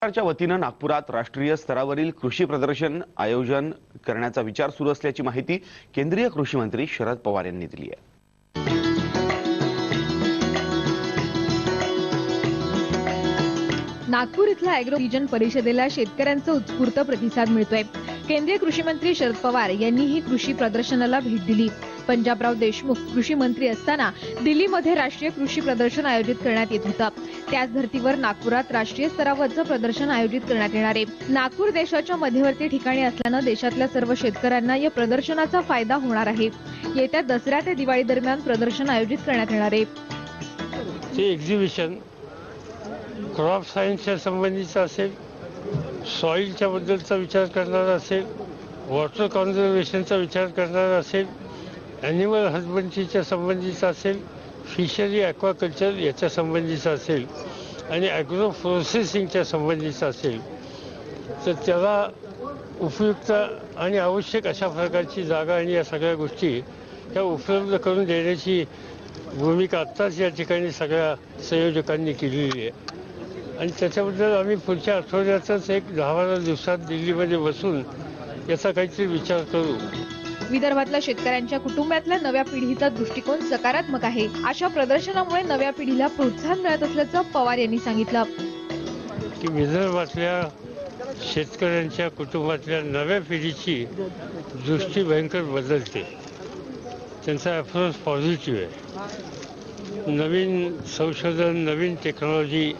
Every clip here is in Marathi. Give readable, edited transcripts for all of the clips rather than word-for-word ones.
सरकारच्या वतीनं नागपुरात राष्ट्रीय स्तरावरील कृषी प्रदर्शन आयोजन करण्याचा विचार सुरू असल्याची माहिती केंद्रीय कृषी मंत्री शरद पवार यांनी दिली आहे। नागपूर इथल्या ॲग्रो रिजन परिषदेला शेतकऱ्यांचा उत्स्फूर्त प्रतिसाद मिळतोय। केंद्रीय कृषी मंत्री शरद पवार यांनी ही कृषी प्रदर्शनाला भेट दिली। पंजाबराव देशमुख कृषी मंत्री असताना दिल्लीमध्ये राष्ट्रीय कृषी प्रदर्शन आयोजित करण्यात येत होतं। त्याच धर्तीवर नागपुरात राष्ट्रीय स्तरावरचं प्रदर्शन आयोजित करण्यात येणार आहे। नागपूर देशाच्या मध्यवर्ती ठिकाणी असल्यानं देशातल्या सर्व शेतकऱ्यांना या प्रदर्शनाचा फायदा होणार आहे। येत्या दसरा ते दिवाळी दरम्यान प्रदर्शन आयोजित करण्यात येणार आहे। हे एक्झिबिशन क्रॉप सायन्सच्या संबंधीचा असेल, सॉइलच्या बद्दलचा विचार करणारा असेल, वॉटर कन्झर्वेशनचा विचार करणारा असेल, ॲनिमल हजबंड्रीच्या संबंधीचा असेल, फिशरी ॲक्वाकल्चर याच्या संबंधीचा असेल आणि ॲग्रो प्रोसेसिंगच्या संबंधीचा असेल, तर त्याला उपयुक्त आणि आवश्यक अशा प्रकारची जागा आणि या सगळ्या गोष्टी ह्या उपलब्ध करून देण्याची भूमिका आत्ताच या ठिकाणी सगळ्या संयोजकांनी केलेली आहे। आणि त्याच्याबद्दल आम्ही पुढच्या आठवड्यातच एक 10-12 दिवसात दिल्लीमध्ये बसून याचा काहीतरी विचार करू। विदर्भातल्या शेतकऱ्यांच्या कुटुंबातल्या नव्या पिढीचा दृष्टिकोन सकारात्मक आहे। अशा प्रदर्शनामुळे नव्या पिढीला प्रोत्साहन मिळत असल्याचं पवार यांनी सांगितलं की विदर्भातल्या शेतकऱ्यांच्या कुटुंबातल्या नव्या पिढीची दृष्टी भयंकर बदलते, त्यांचा अप्रोच पॉझिटिव्ह आहे। नवीन संशोधन, नवीन टेक्नॉलॉजी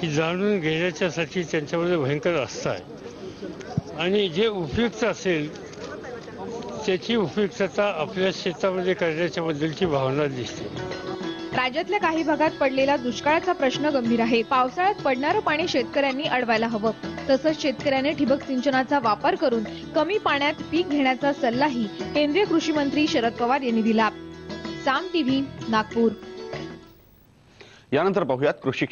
ही जाणून घेण्याच्यासाठी त्यांच्यामध्ये भयंकर आस्था आहे आणि जे उपयुक्त असेल त्याची उपयुक्तता आपल्या शेतामध्ये करण्याच्या बद्दलची भावना दिसते। राज्यातल्या काही भागात पडलेला दुष्काळाचा प्रश्न गंभीर आहे। पावसाळ्यात पडणारं पाणी शेतकऱ्यांनी अडवायला हवं। तसंच शेतकऱ्यांनी ठिबक सिंचनाचा वापर करून कमी पाण्यात पीक घेण्याचा सल्लाही केंद्रीय कृषी मंत्री शरद पवार यांनी दिला। साम टीव्ही नागपूर। यानंतर पाहूयात कृषी